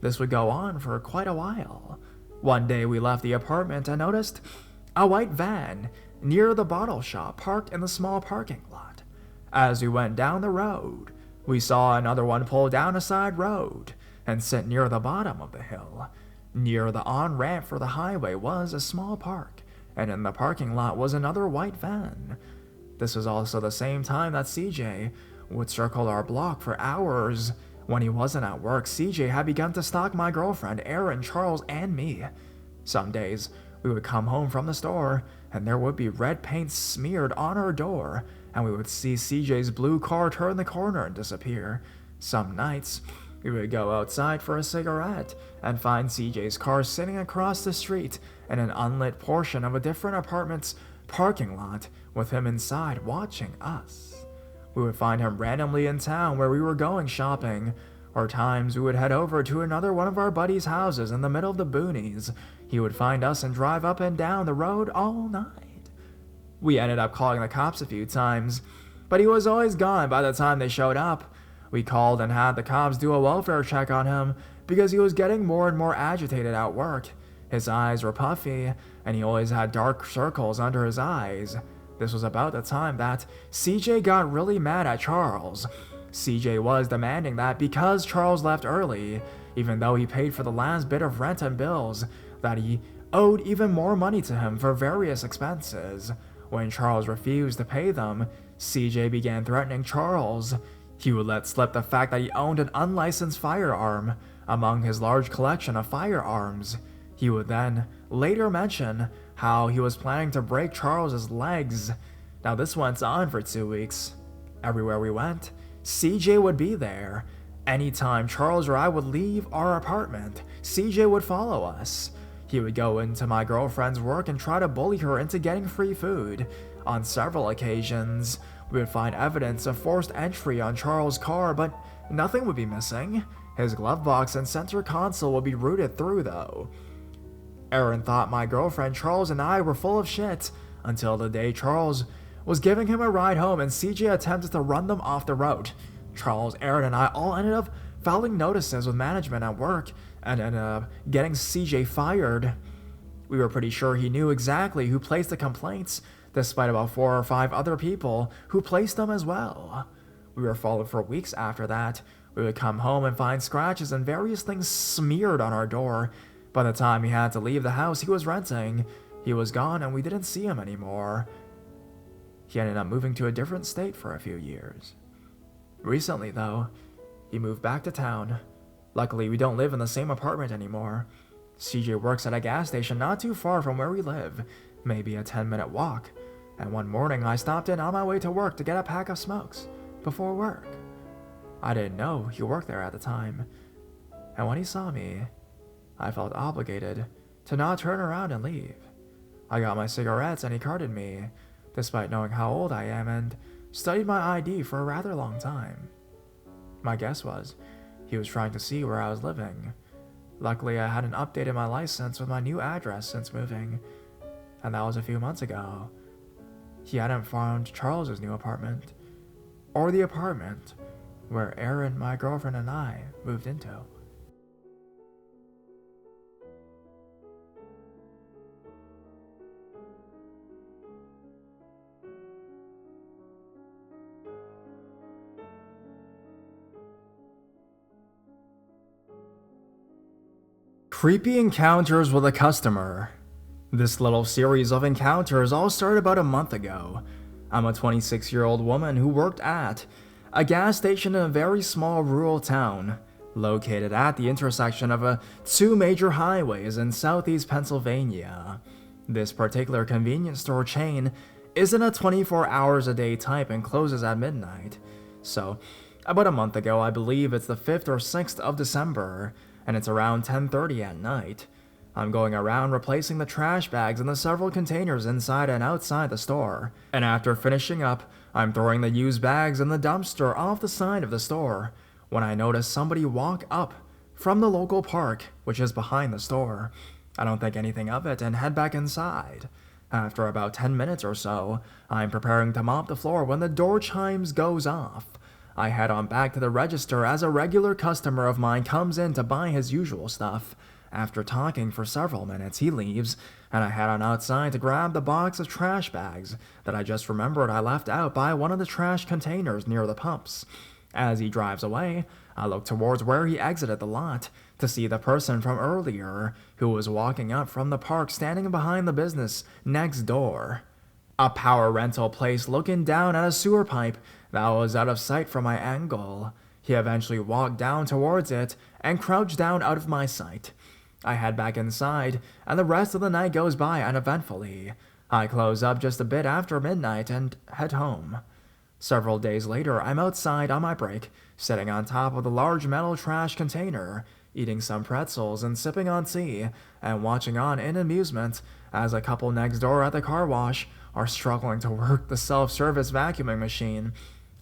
This would go on for quite a while. One day we left the apartment and noticed a white van near the bottle shop parked in the small parking lot. As we went down the road, we saw another one pull down a side road and sit near the bottom of the hill. Near the on-ramp for the highway was a small park, and in the parking lot was another white van. This was also the same time that CJ would circle our block for hours. When he wasn't at work, CJ had begun to stalk my girlfriend, Erin, Charles, and me. Some days, we would come home from the store, and there would be red paint smeared on our door, and we would see CJ's blue car turn the corner and disappear. Some nights, we would go outside for a cigarette and find CJ's car sitting across the street in an unlit portion of a different apartment's parking lot with him inside watching us. We would find him randomly in town where we were going shopping, or times we would head over to another one of our buddies' houses in the middle of the boonies. He would find us and drive up and down the road all night. We ended up calling the cops a few times, but he was always gone by the time they showed up. We called and had the cops do a welfare check on him because he was getting more and more agitated at work. His eyes were puffy, and he always had dark circles under his eyes. This was about the time that CJ got really mad at Charles. CJ was demanding that because Charles left early, even though he paid for the last bit of rent and bills, that he owed even more money to him for various expenses. When Charles refused to pay them, CJ began threatening Charles. He would let slip the fact that he owned an unlicensed firearm among his large collection of firearms. He would then later mention how he was planning to break Charles's legs. Now this went on for 2 weeks. Everywhere we went, CJ would be there. Anytime Charles or I would leave our apartment, CJ would follow us. He would go into my girlfriend's work and try to bully her into getting free food. On several occasions, we would find evidence of forced entry on Charles' car, but nothing would be missing. His glove box and center console would be rooted through, though. Erin thought my girlfriend Charles and I were full of shit until the day Charles was giving him a ride home and CJ attempted to run them off the road. Charles, Erin, and I all ended up filing notices with management at work and ended up getting CJ fired. We were pretty sure he knew exactly who placed the complaints, despite about 4 or 5 other people who placed them as well. We were followed for weeks after that. We would come home and find scratches and various things smeared on our door. By the time he had to leave the house he was renting, he was gone and we didn't see him anymore. He ended up moving to a different state for a few years. Recently, though, he moved back to town. Luckily, we don't live in the same apartment anymore. CJ works at a gas station not too far from where we live, maybe a 10-minute walk. And one morning, I stopped in on my way to work to get a pack of smokes before work. I didn't know he worked there at the time. And when he saw me, I felt obligated to not turn around and leave. I got my cigarettes and he carded me, despite knowing how old I am, and studied my ID for a rather long time. My guess was he was trying to see where I was living. Luckily, I hadn't updated my license with my new address since moving, and that was a few months ago. He hadn't found Charles's new apartment, or the apartment where Erin, my girlfriend, and I moved into. Creepy encounters with a customer. This little series of encounters all started about a month ago. I'm a 26-year-old woman who worked at a gas station in a very small rural town, located at the intersection of two major highways in southeast Pennsylvania. This particular convenience store chain isn't a 24 hours a day type and closes at midnight. So, about a month ago, I believe it's the 5th or 6th of December, and it's around 10:30 at night. I'm going around replacing the trash bags in the several containers inside and outside the store, and after finishing up, I'm throwing the used bags in the dumpster off the side of the store, when I notice somebody walk up from the local park, which is behind the store. I don't think anything of it and head back inside. After about 10 minutes or so, I'm preparing to mop the floor when the door chimes goes off. I head on back to the register as a regular customer of mine comes in to buy his usual stuff. After talking for several minutes, he leaves, and I head on outside to grab the box of trash bags that I just remembered I left out by one of the trash containers near the pumps. As he drives away, I look towards where he exited the lot to see the person from earlier who was walking up from the park standing behind the business next door. A power rental place looking down at a sewer pipe that was out of sight from my angle. He eventually walked down towards it and crouched down out of my sight. I head back inside, and the rest of the night goes by uneventfully. I close up just a bit after midnight and head home. Several days later, I'm outside on my break, sitting on top of the large metal trash container, eating some pretzels and sipping on tea, and watching on in amusement as a couple next door at the car wash are struggling to work the self-service vacuuming machine.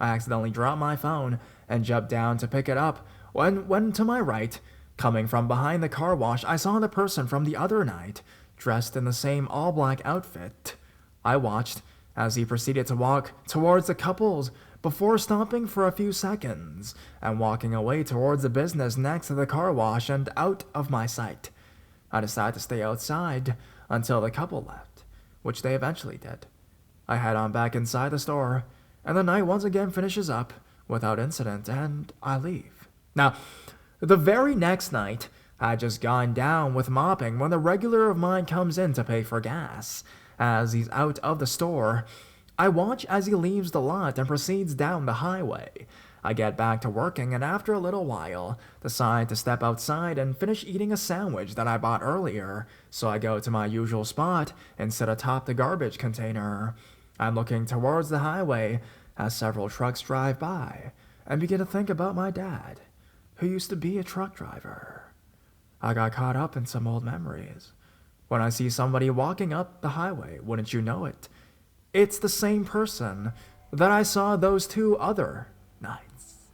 I accidentally drop my phone and jump down to pick it up when to my right, coming from behind the car wash, I saw the person from the other night, dressed in the same all-black outfit. I watched as he proceeded to walk towards the couples before stopping for a few seconds and walking away towards the business next to the car wash and out of my sight. I decided to stay outside until the couple left, which they eventually did. I head on back inside the store, and the night once again finishes up without incident, and I leave. Now, the very next night, I'd just gone down with mopping when the regular of mine comes in to pay for gas. As he's out of the store, I watch as he leaves the lot and proceeds down the highway. I get back to working and after a little while, decide to step outside and finish eating a sandwich that I bought earlier, so I go to my usual spot and sit atop the garbage container. I'm looking towards the highway as several trucks drive by and begin to think about my dad, who used to be a truck driver. I got caught up in some old memories. When I see somebody walking up the highway, wouldn't you know it? It's the same person that I saw those 2 other nights.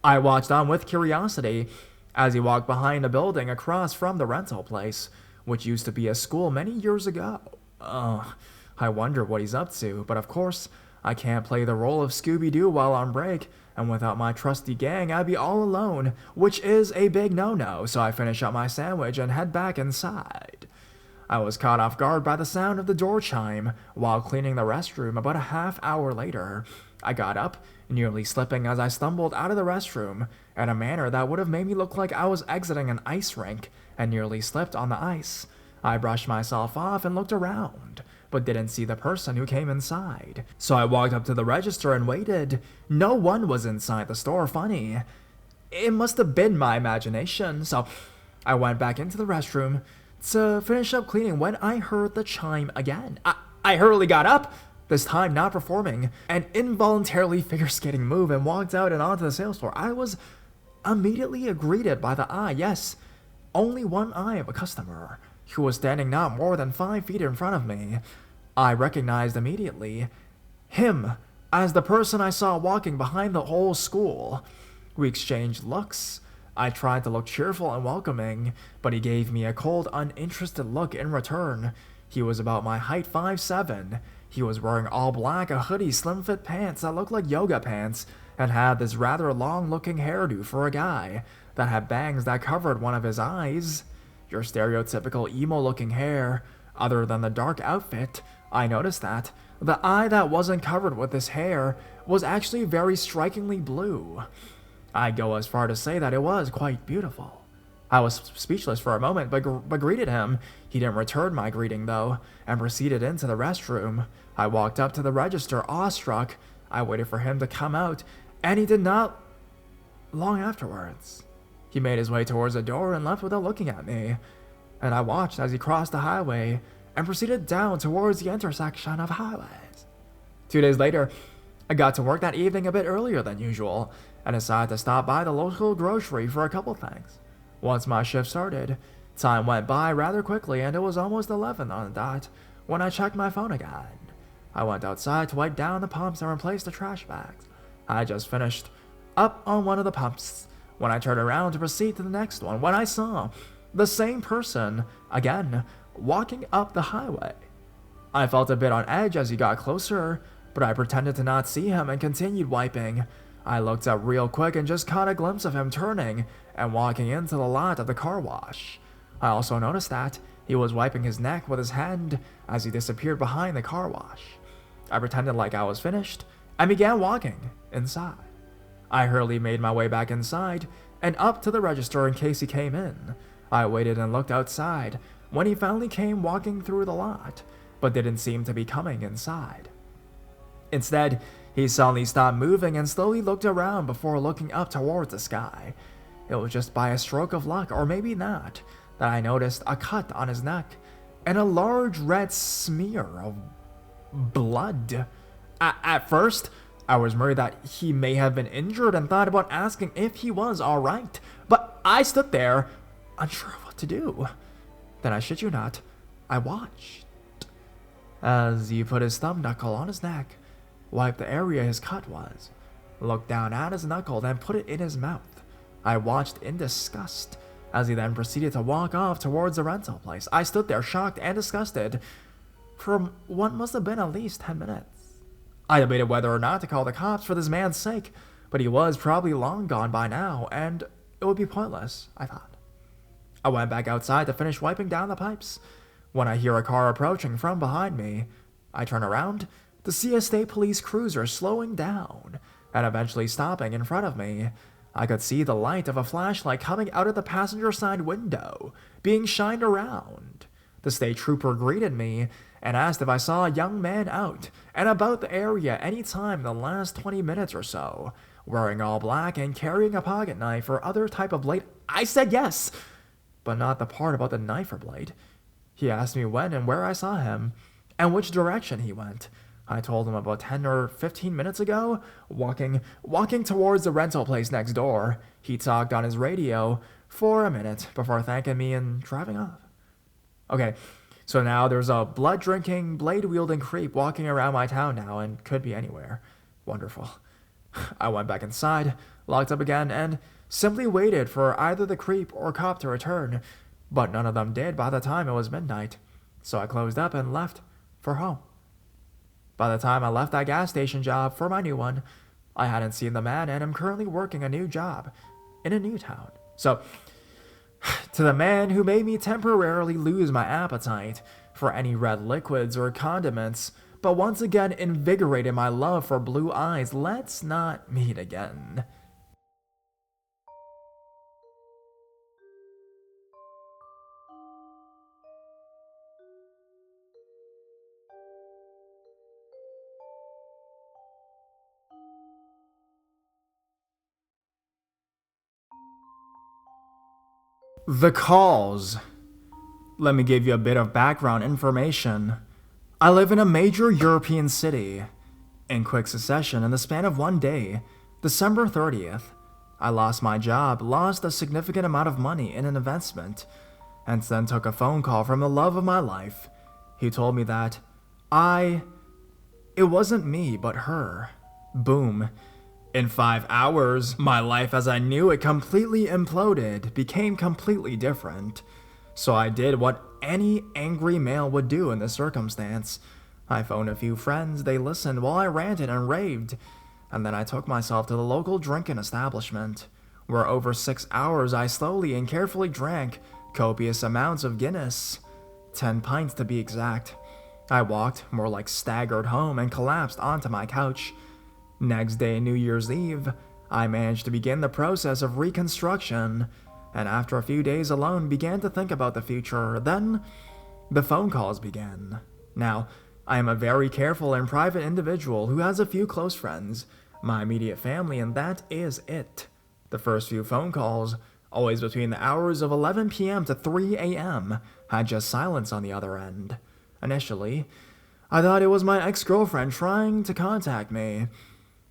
I watched on with curiosity as he walked behind a building across from the rental place, which used to be a school many years ago. I wonder what he's up to, but of course, I can't play the role of Scooby-Doo while on break, and without my trusty gang, I'd be all alone, which is a big no-no, so I finish up my sandwich and head back inside. I was caught off guard by the sound of the door chime while cleaning the restroom about a half hour later. I got up, nearly slipping as I stumbled out of the restroom in a manner that would have made me look like I was exiting an ice rink and nearly slipped on the ice. I brushed myself off and looked around, but didn't see the person who came inside. So I walked up to the register and waited. No one was inside the store. Funny. It must have been my imagination. So I went back into the restroom to finish up cleaning when I heard the chime again. I hurriedly got up, this time not performing an involuntarily figure-skating move, and walked out and onto the sales floor. I was immediately greeted by the eye, yes, only one eye of a customer, who was standing not more than 5 feet in front of me. I recognized immediately him as the person I saw walking behind the whole school. We exchanged looks. I tried to look cheerful and welcoming, but he gave me a cold, uninterested look in return. He was about my height, 5'7". He was wearing all black, a hoodie, slim-fit pants that looked like yoga pants, and had this rather long-looking hairdo for a guy that had bangs that covered one of his eyes. Your stereotypical emo-looking hair. Other than the dark outfit, I noticed that the eye that wasn't covered with this hair was actually very strikingly blue. I'd go as far to say that it was quite beautiful. I was speechless for a moment, but greeted him. He didn't return my greeting, though, and proceeded into the restroom. I walked up to the register, awestruck. I waited for him to come out, and he did not long afterwards. He made his way towards the door and left without looking at me, and I watched as he crossed the highway and proceeded down towards the intersection of highways. 2 days later, I got to work that evening a bit earlier than usual, and decided to stop by the local grocery for a couple things. Once my shift started, time went by rather quickly, and it was almost 11 on the dot when I checked my phone again. I went outside to wipe down the pumps and replace the trash bags. I had just finished up on one of the pumps when I turned around to proceed to the next one, when I saw the same person, again, walking up the highway. I felt a bit on edge as he got closer, but I pretended to not see him and continued wiping. I looked up real quick and just caught a glimpse of him turning and walking into the lot of the car wash. I also noticed that he was wiping his neck with his hand as he disappeared behind the car wash. I pretended like I was finished and began walking inside. I hurriedly made my way back inside and up to the register in case he came in. I waited and looked outside when he finally came walking through the lot, but didn't seem to be coming inside. Instead, he suddenly stopped moving and slowly looked around before looking up towards the sky. It was just by a stroke of luck, or maybe not, that I noticed a cut on his neck and a large red smear of blood. At first, I was worried that he may have been injured and thought about asking if he was alright, but I stood there, unsure of what to do. Then, I shit you not, I watched as he put his thumb knuckle on his neck, wiped the area his cut was, looked down at his knuckle, then put it in his mouth. I watched in disgust as he then proceeded to walk off towards the rental place. I stood there shocked and disgusted for what must have been at least 10 minutes. I debated whether or not to call the cops for this man's sake, but he was probably long gone by now, and it would be pointless, I thought. I went back outside to finish wiping down the pipes when I hear a car approaching from behind me. I turn around to see a state police cruiser slowing down and eventually stopping in front of me. I could see the light of a flashlight coming out of the passenger side window, being shined around. The state trooper greeted me and asked if I saw a young man out and about the area any time in the last 20 minutes or so, wearing all black and carrying a pocket knife or other type of blade. I said yes, but not the part about the knife or blade. He asked me when and where I saw him, and which direction he went. I told him about 10 or 15 minutes ago, walking towards the rental place next door. He talked on his radio for a minute before thanking me and driving off. Okay, so now there's a blood-drinking, blade-wielding creep walking around my town now and could be anywhere. Wonderful. I went back inside, locked up again, and simply waited for either the creep or cop to return, but none of them did by the time it was midnight. So I closed up and left for home. By the time I left that gas station job for my new one, I hadn't seen the man and am currently working a new job in a new town. So, to the man who made me temporarily lose my appetite for any red liquids or condiments, but once again invigorated my love for blue eyes, let's not meet again. The cause. Let me give you a bit of background information. I live in a major European city. In quick succession, in the span of one day, December 30th, I lost my job, lost a significant amount of money in an investment, and then took a phone call from the love of my life. He told me that it wasn't me, but her. Boom. In 5 hours, my life as I knew it completely imploded, became completely different. So I did what any angry male would do in this circumstance. I phoned a few friends, they listened while I ranted and raved, and then I took myself to the local drinking establishment, where over 6 hours I slowly and carefully drank copious amounts of Guinness, 10 pints to be exact. I walked, more like staggered home, and collapsed onto my couch. Next day, New Year's Eve, I managed to begin the process of reconstruction, and after a few days alone began to think about the future. Then the phone calls began. Now, I am a very careful and private individual who has a few close friends, my immediate family, and that is it. The first few phone calls, always between the hours of 11 p.m. to 3 a.m., had just silence on the other end. Initially, I thought it was my ex-girlfriend trying to contact me,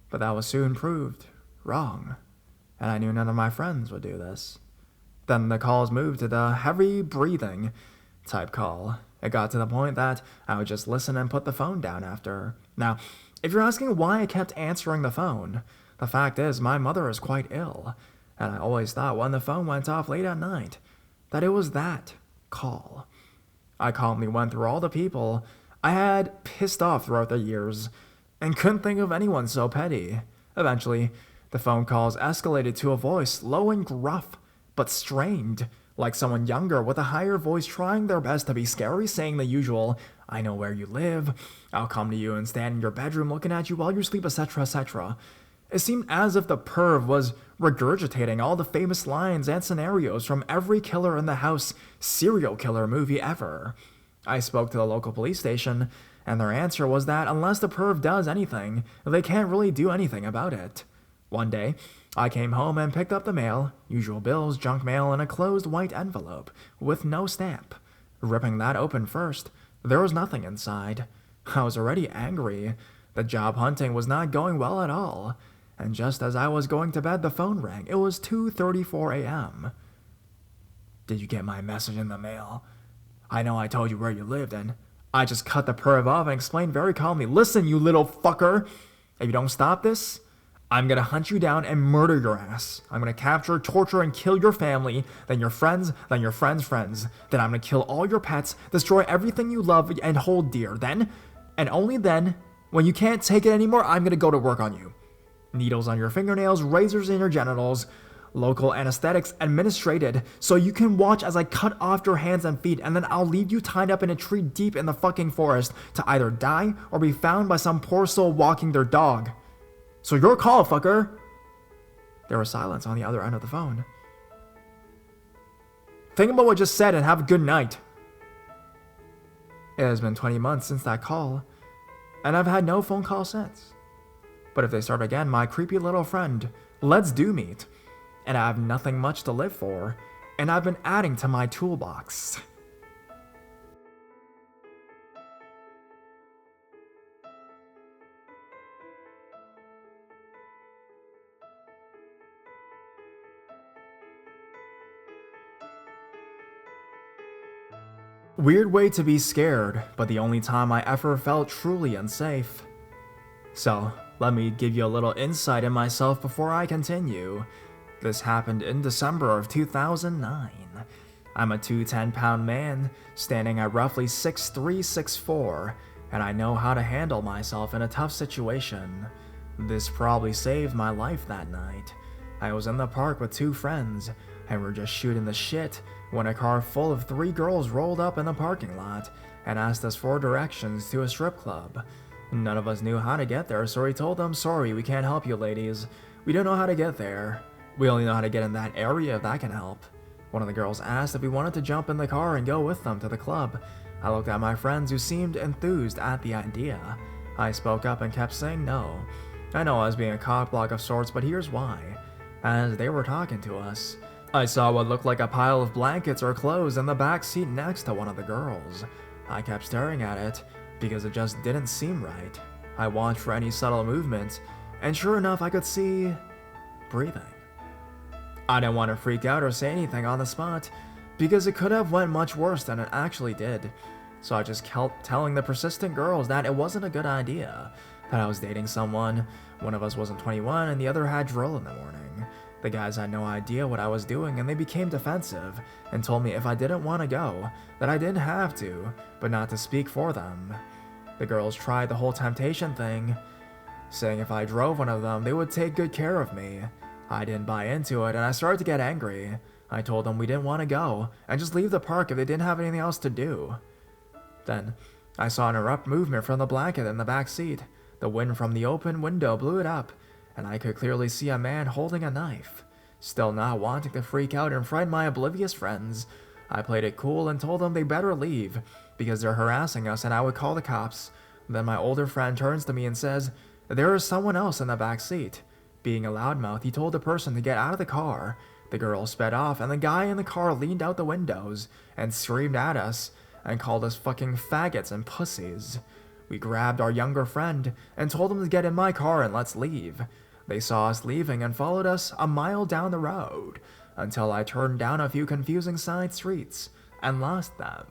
but that was soon proved wrong, and I knew none of my friends would do this. Then the calls moved to the heavy breathing type call. It got to the point that I would just listen and put the phone down after. Now, if you're asking why I kept answering the phone, the fact is my mother is quite ill, and I always thought when the phone went off late at night that it was that call. I calmly went through all the people I had pissed off throughout the years and couldn't think of anyone so petty. Eventually, the phone calls escalated to a voice low and gruff, but strained, like someone younger with a higher voice trying their best to be scary, saying the usual, "I know where you live, I'll come to you and stand in your bedroom looking at you while you sleep, etc., etc." It seemed as if the perv was regurgitating all the famous lines and scenarios from every Killer in the House serial killer movie ever. I spoke to the local police station, and their answer was that unless the perv does anything, they can't really do anything about it. One day, I came home and picked up the mail, usual bills, junk mail, in a closed white envelope with no stamp. Ripping that open first, there was nothing inside. I was already angry. The job hunting was not going well at all. And just as I was going to bed, the phone rang. It was 2:34 a.m. "Did you get my message in the mail? I know I told you where you lived," and I just cut the perv off and explained very calmly, "Listen, you little fucker. If you don't stop this, I'm gonna hunt you down and murder your ass. I'm gonna capture, torture, and kill your family, then your friends, then your friends' friends. Then I'm gonna kill all your pets, destroy everything you love and hold dear. Then, and only then, when you can't take it anymore, I'm gonna go to work on you. Needles on your fingernails, razors in your genitals, local anesthetics administrated, so you can watch as I cut off your hands and feet, and then I'll leave you tied up in a tree deep in the fucking forest to either die or be found by some poor soul walking their dog. So your call, fucker." There was silence on the other end of the phone. "Think about what I just said and have a good night." It has been 20 months since that call, and I've had no phone call since. But if they start again, my creepy little friend, let's do meet. And I have nothing much to live for, and I've been adding to my toolbox. Weird way to be scared, but the only time I ever felt truly unsafe. So, let me give you a little insight in myself before I continue. This happened in December of 2009. I'm a 210-pound man, standing at roughly 6'3", 6'4", and I know how to handle myself in a tough situation. This probably saved my life that night. I was in the park with two friends, and we're just shooting the shit when a car full of 3 girls rolled up in the parking lot and asked us for directions to a strip club. None of us knew how to get there, so we told them, "Sorry, we can't help you ladies. We don't know how to get there. We only know how to get in that area if that can help." One of the girls asked if we wanted to jump in the car and go with them to the club. I looked at my friends who seemed enthused at the idea. I spoke up and kept saying no. I know I was being a cockblock of sorts, but here's why. As they were talking to us, I saw what looked like a pile of blankets or clothes in the back seat next to one of the girls. I kept staring at it because it just didn't seem right. I watched for any subtle movement, and sure enough I could see breathing. I didn't want to freak out or say anything on the spot because it could have went much worse than it actually did. So I just kept telling the persistent girls that it wasn't a good idea, that I was dating someone, one of us wasn't 21 and the other had drill in the morning. The guys had no idea what I was doing and they became defensive and told me if I didn't want to go, that I didn't have to, but not to speak for them. The girls tried the whole temptation thing, saying if I drove one of them, they would take good care of me. I didn't buy into it and I started to get angry. I told them we didn't want to go and just leave the park if they didn't have anything else to do. Then, I saw an abrupt movement from the blanket in the back seat. The wind from the open window blew it up, and I could clearly see a man holding a knife. Still not wanting to freak out and frighten my oblivious friends, I played it cool and told them they better leave because they're harassing us and I would call the cops. Then my older friend turns to me and says, "There is someone else in the back seat." Being a loudmouth, he told the person to get out of the car. The girl sped off and the guy in the car leaned out the windows and screamed at us and called us fucking faggots and pussies. We grabbed our younger friend and told him to get in my car and let's leave. They saw us leaving and followed us a mile down the road until I turned down a few confusing side streets and lost them.